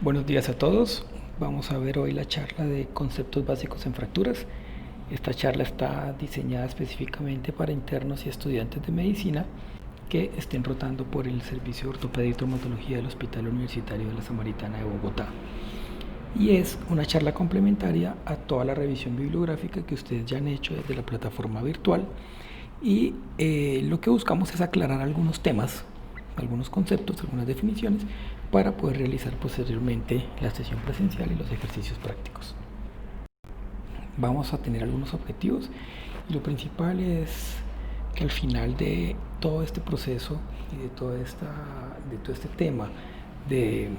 Buenos días a todos. Vamos a ver hoy la charla de conceptos básicos en fracturas. Esta charla está diseñada específicamente para internos y estudiantes de medicina que estén rotando por el Servicio de Ortopedia y Traumatología del Hospital Universitario de la Samaritana de Bogotá. Y es una charla complementaria a toda la revisión bibliográfica que ustedes ya han hecho desde la plataforma virtual. Y lo que buscamos es aclarar algunos temas, algunos conceptos, algunas definiciones para poder realizar posteriormente la sesión presencial y los ejercicios prácticos. Vamos a tener algunos objetivos y lo principal es que al final de todo este proceso y de todo este tema de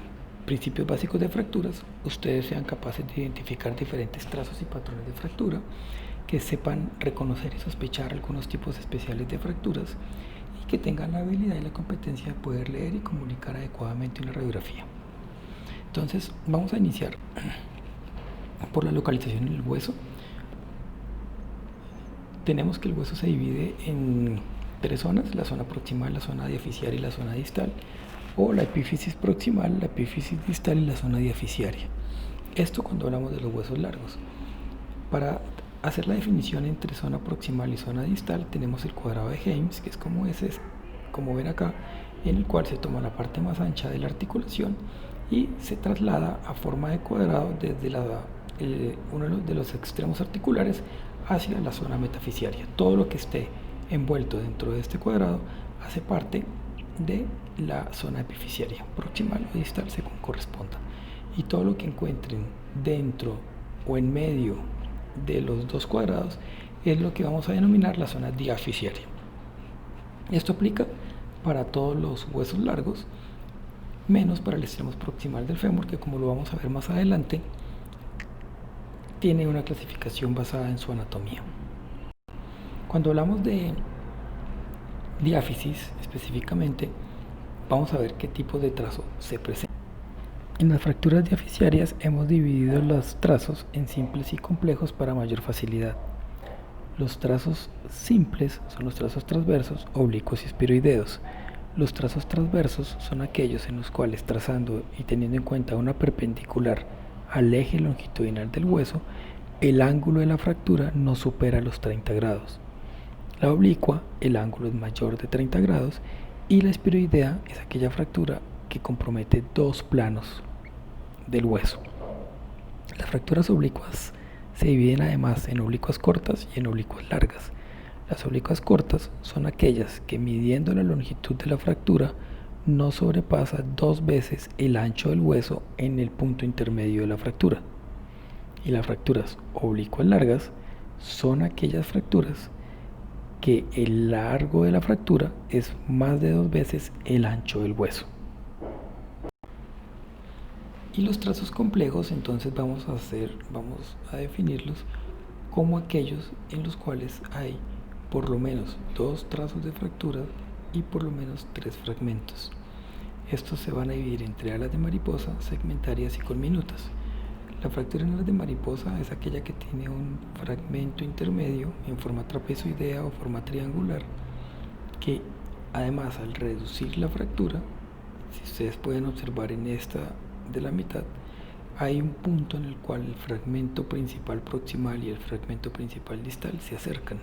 principios básicos de fracturas, ustedes sean capaces de identificar diferentes trazos y patrones de fractura, que sepan reconocer y sospechar algunos tipos especiales de fracturas y que tengan la habilidad y la competencia de poder leer y comunicar adecuadamente una radiografía. Entonces vamos a iniciar por la localización en el hueso. Tenemos que el hueso se divide en tres zonas: la zona proximal, la zona diaficiaria y la zona distal, o la epífisis proximal, la epífisis distal y la zona diaficiaria. Esto cuando hablamos de los huesos largos. Para hacer la definición entre zona proximal y zona distal tenemos el cuadrado de James, que es como ven acá, en el cual se toma la parte más ancha de la articulación y se traslada a forma de cuadrado desde uno de los extremos articulares hacia la zona metafisiaria. Todo lo que esté envuelto dentro de este cuadrado hace parte de la zona epifisiaria, proximal o distal según corresponda. Y todo lo que encuentren dentro o en medio de los dos cuadrados es lo que vamos a denominar la zona diaficiaria. Esto aplica para todos los huesos largos, menos para el extremo proximal del fémur, que como lo vamos a ver más adelante, tiene una clasificación basada en su anatomía. Cuando hablamos de diáfisis específicamente, vamos a ver qué tipo de trazo se presenta. En las fracturas diaficiarias hemos dividido los trazos en simples y complejos para mayor facilidad. Los trazos simples son los trazos transversos, oblicuos y esferoideos. Los trazos transversos son aquellos en los cuales, trazando y teniendo en cuenta una perpendicular al eje longitudinal del hueso, el ángulo de la fractura no supera los 30 grados. La oblicua, el ángulo es mayor de 30 grados, y la esferoidea es aquella fractura que compromete dos planos del hueso. Las fracturas oblicuas se dividen además en oblicuas cortas y en oblicuas largas. Las oblicuas cortas son aquellas que, midiendo la longitud de la fractura, no sobrepasa 2 veces el ancho del hueso en el punto intermedio de la fractura. Y las fracturas oblicuas largas son aquellas fracturas que el largo de la fractura es más de 2 veces el ancho del hueso. Y los trazos complejos, entonces vamos a definirlos como aquellos en los cuales hay por lo menos 2 trazos de fractura y por lo menos 3 fragmentos. Estos se van a dividir entre alas de mariposa, segmentarias y colminutas. La fractura en alas de mariposa es aquella que tiene un fragmento intermedio en forma trapezoidea o forma triangular, que además, al reducir la fractura, si ustedes pueden observar en esta de la mitad, hay un punto en el cual el fragmento principal proximal y el fragmento principal distal se acercan.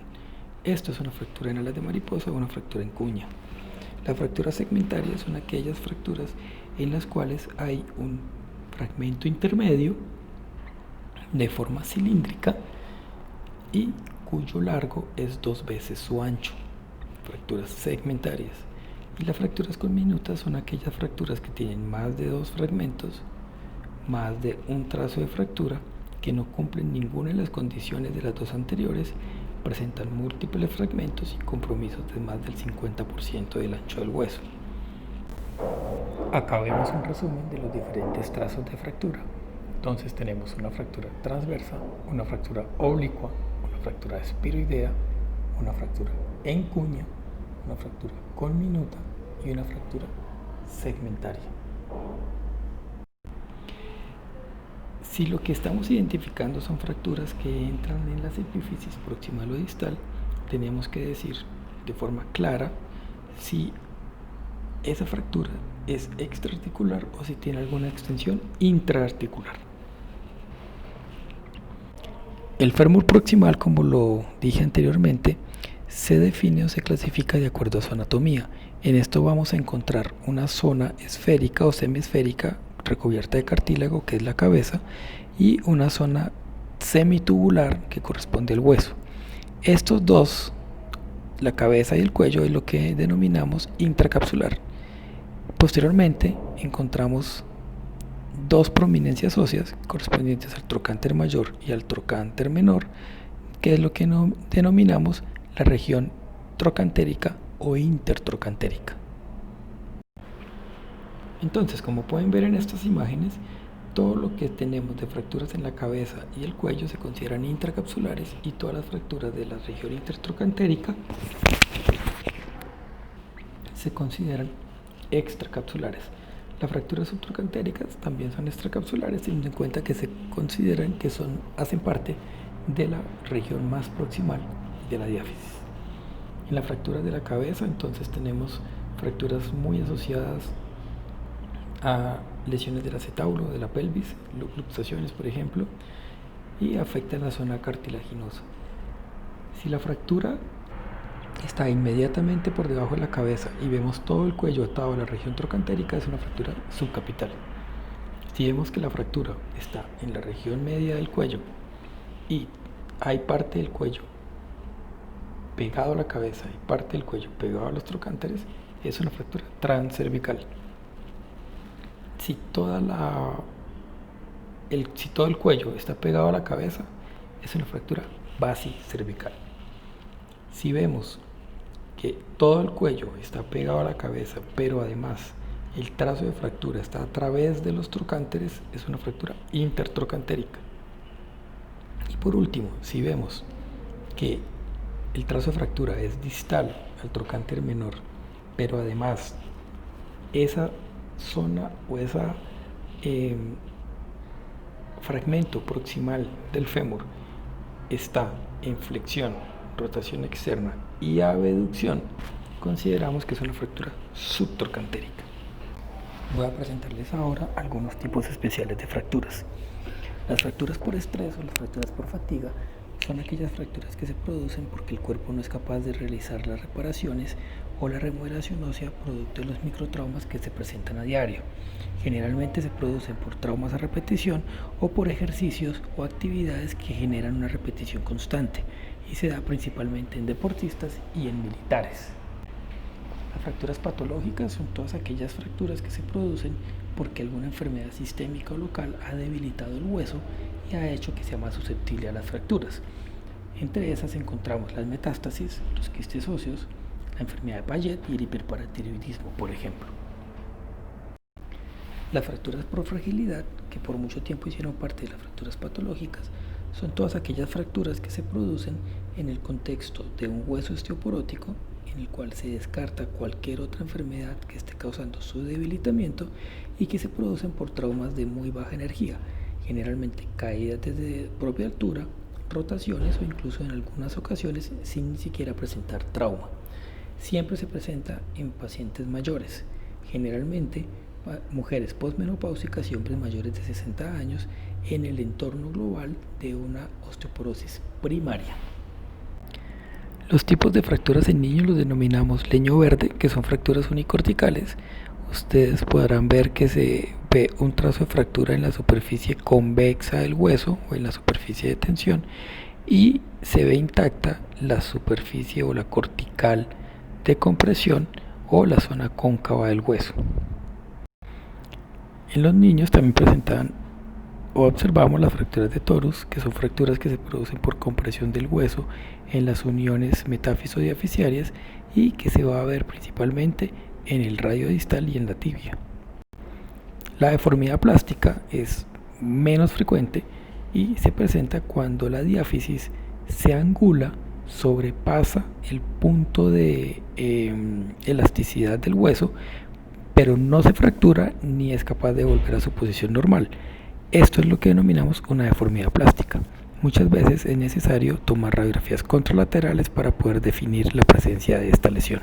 Esto es una fractura en alas de mariposa o una fractura en cuña. Las fracturas segmentarias son aquellas fracturas en las cuales hay un fragmento intermedio de forma cilíndrica y cuyo largo es 2 veces su ancho. Fracturas segmentarias. Y las fracturas colminutas son aquellas fracturas que tienen más de 2 fragmentos, más de un trazo de fractura, que no cumplen ninguna de las condiciones de las dos anteriores, presentan múltiples fragmentos y compromisos de más del 50% del ancho del hueso. Acá vemos un resumen de los diferentes trazos de fractura. Entonces tenemos una fractura transversa, una fractura oblicua, una fractura espiroidea, una fractura en cuña, una fractura colminuta y una fractura segmentaria. Si lo que estamos identificando son fracturas que entran en las epífisis proximal o distal, tenemos que decir de forma clara si esa fractura es extraarticular o si tiene alguna extensión intraarticular. El fémur proximal, como lo dije anteriormente, se define o se clasifica de acuerdo a su anatomía. En esto vamos a encontrar una zona esférica o semiesférica recubierta de cartílago, que es la cabeza, y una zona semitubular que corresponde al hueso. Estos dos, la cabeza y el cuello, es lo que denominamos intracapsular. Posteriormente encontramos dos prominencias óseas correspondientes al trocánter mayor y al trocánter menor, que es lo que denominamos la región trocantérica o intertrocantérica. Entonces, como pueden ver en estas imágenes, todo lo que tenemos de fracturas en la cabeza y el cuello se consideran intracapsulares y todas las fracturas de la región intertrocantérica se consideran extracapsulares. Las fracturas subtrocantéricas también son extracapsulares, teniendo en cuenta que se consideran que hacen parte de la región más proximal de la diáfisis. En las fracturas de la cabeza, entonces tenemos fracturas muy asociadas a lesiones del acetábulo, de la pelvis, luxaciones por ejemplo, y afectan la zona cartilaginosa. Si la fractura está inmediatamente por debajo de la cabeza y vemos todo el cuello atado a la región trocantérica, es una fractura subcapital. Si vemos que la fractura está en la región media del cuello y hay parte del cuello pegado a la cabeza y parte del cuello pegado a los trocánteres, es una fractura transcervical. Si todo el cuello está pegado a la cabeza, es una fractura basicervical. Si vemos que todo el cuello está pegado a la cabeza, pero además el trazo de fractura está a través de los trocánteres, es una fractura intertrocantérica. Y por último, si vemos que el trazo de fractura es distal al trocánter menor, pero además esa zona o ese fragmento proximal del fémur está en flexión, rotación externa y abducción, consideramos que es una fractura subtrocantérica. Voy a presentarles ahora algunos tipos especiales de fracturas. Las fracturas por estrés o las fracturas por fatiga son aquellas fracturas que se producen porque el cuerpo no es capaz de realizar las reparaciones o la remodelación ósea producto de los microtraumas que se presentan a diario. Generalmente se producen por traumas a repetición o por ejercicios o actividades que generan una repetición constante y se da principalmente en deportistas y en militares. Las fracturas patológicas son todas aquellas fracturas que se producen porque alguna enfermedad sistémica o local ha debilitado el hueso y ha hecho que sea más susceptible a las fracturas. Entre esas encontramos las metástasis, los quistes óseos, la enfermedad de Payet y el hiperparatiroidismo, por ejemplo. Las fracturas por fragilidad, que por mucho tiempo hicieron parte de las fracturas patológicas, son todas aquellas fracturas que se producen en el contexto de un hueso osteoporótico en el cual se descarta cualquier otra enfermedad que esté causando su debilitamiento y que se producen por traumas de muy baja energía, generalmente caídas desde propia altura, rotaciones o incluso en algunas ocasiones sin ni siquiera presentar trauma. Siempre se presenta en pacientes mayores, generalmente mujeres posmenopáusicas y hombres mayores de 60 años en el entorno global de una osteoporosis primaria. Los tipos de fracturas en niños los denominamos leño verde, que son fracturas unicorticales. Ustedes podrán ver que se ve un trazo de fractura en la superficie convexa del hueso o en la superficie de tensión y se ve intacta la superficie o la cortical de compresión o la zona cóncava del hueso. En los niños también presentan o observamos las fracturas de torus, que son fracturas que se producen por compresión del hueso en las uniones metáfiso-diaficiarias y que se va a ver principalmente en el radio distal y en la tibia. La deformidad plástica es menos frecuente y se presenta cuando la diáfisis se angula, sobrepasa el punto de elasticidad del hueso, pero no se fractura ni es capaz de volver a su posición normal. Esto es lo que denominamos una deformidad plástica. Muchas veces es necesario tomar radiografías contralaterales para poder definir la presencia de esta lesión.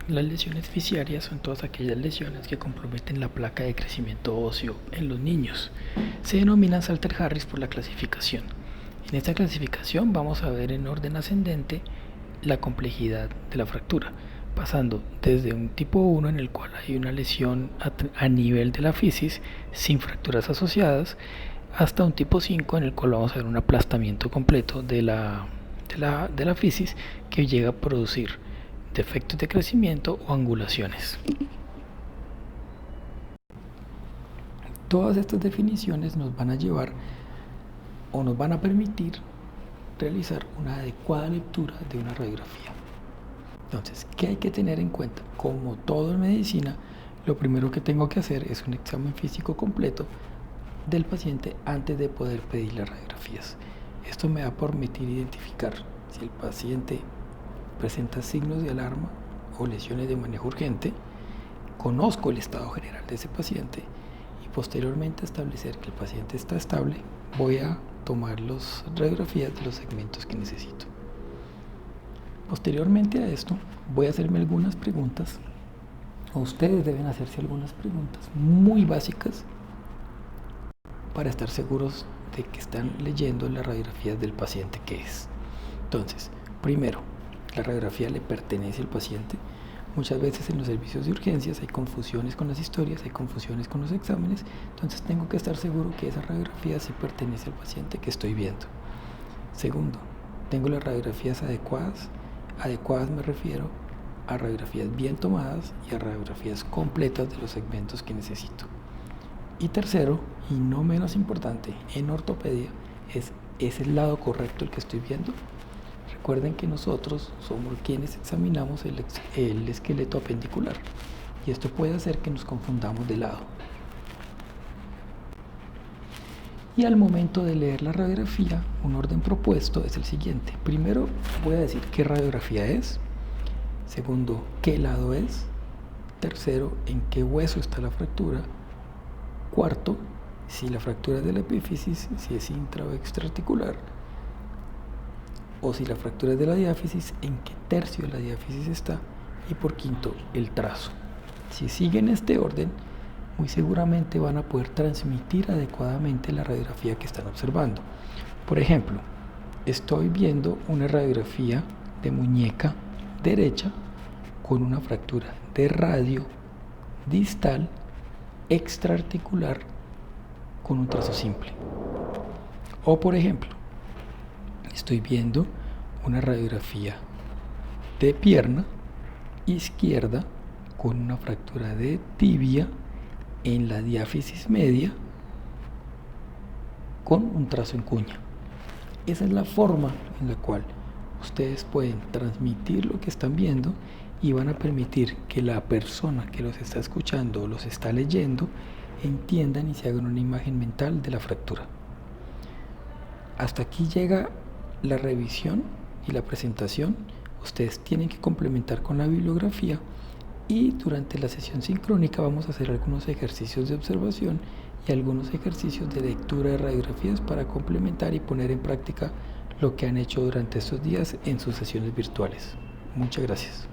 Las lesiones fisiarias son todas aquellas lesiones que comprometen la placa de crecimiento óseo en los niños. Se denominan Salter-Harris por la clasificación. En esta clasificación vamos a ver en orden ascendente la complejidad de la fractura, pasando desde un tipo 1 en el cual hay una lesión a nivel de la fisis sin fracturas asociadas, hasta un tipo 5 en el cual vamos a ver un aplastamiento completo de la fisis que llega a producir defectos de crecimiento o angulaciones. Todas estas definiciones nos van a llevar o nos van a permitir realizar una adecuada lectura de una radiografía. Entonces, ¿qué hay que tener en cuenta? Como todo en medicina, lo primero que tengo que hacer es un examen físico completo del paciente antes de poder pedir las radiografías. Esto me va a permitir identificar si el paciente presenta signos de alarma o lesiones de manejo urgente, conozco el estado general de ese paciente y posteriormente establecer que el paciente está estable, voy a tomar las radiografías de los segmentos que necesito. Posteriormente a esto, voy a hacerme algunas preguntas, o ustedes deben hacerse algunas preguntas muy básicas para estar seguros de que están leyendo las radiografías del paciente que es. Entonces, primero, ¿la radiografía le pertenece al paciente? Muchas veces en los servicios de urgencias hay confusiones con las historias, hay confusiones con los exámenes, entonces tengo que estar seguro que esa radiografía sí pertenece al paciente que estoy viendo. Segundo, ¿tengo las radiografías adecuadas? Adecuadas me refiero a radiografías bien tomadas y a radiografías completas de los segmentos que necesito. Y tercero, y no menos importante, en ortopedia, ¿es el lado correcto el que estoy viendo? Recuerden que nosotros somos quienes examinamos el esqueleto apendicular y esto puede hacer que nos confundamos de lado. Y al momento de leer la radiografía, un orden propuesto es el siguiente. Primero voy a decir qué radiografía es. Segundo, qué lado es. Tercero, en qué hueso está la fractura. Cuarto, si la fractura es de la epífisis, si es intra o extraarticular. O si la fractura es de la diáfisis, en qué tercio de la diáfisis está. Y por quinto, el trazo. Si siguen este orden, muy seguramente van a poder transmitir adecuadamente la radiografía que están observando. Por ejemplo, estoy viendo una radiografía de muñeca derecha con una fractura de radio distal extraarticular con un trazo simple. O por ejemplo, estoy viendo una radiografía de pierna izquierda con una fractura de tibia en la diáfisis media con un trazo en cuña. Esa es la forma en la cual ustedes pueden transmitir lo que están viendo y van a permitir que la persona que los está escuchando o los está leyendo entiendan y se hagan una imagen mental de la fractura. Hasta aquí llega la revisión y la presentación. Ustedes tienen que complementar con la bibliografía y durante la sesión sincrónica vamos a hacer algunos ejercicios de observación y algunos ejercicios de lectura de radiografías para complementar y poner en práctica lo que han hecho durante estos días en sus sesiones virtuales. Muchas gracias.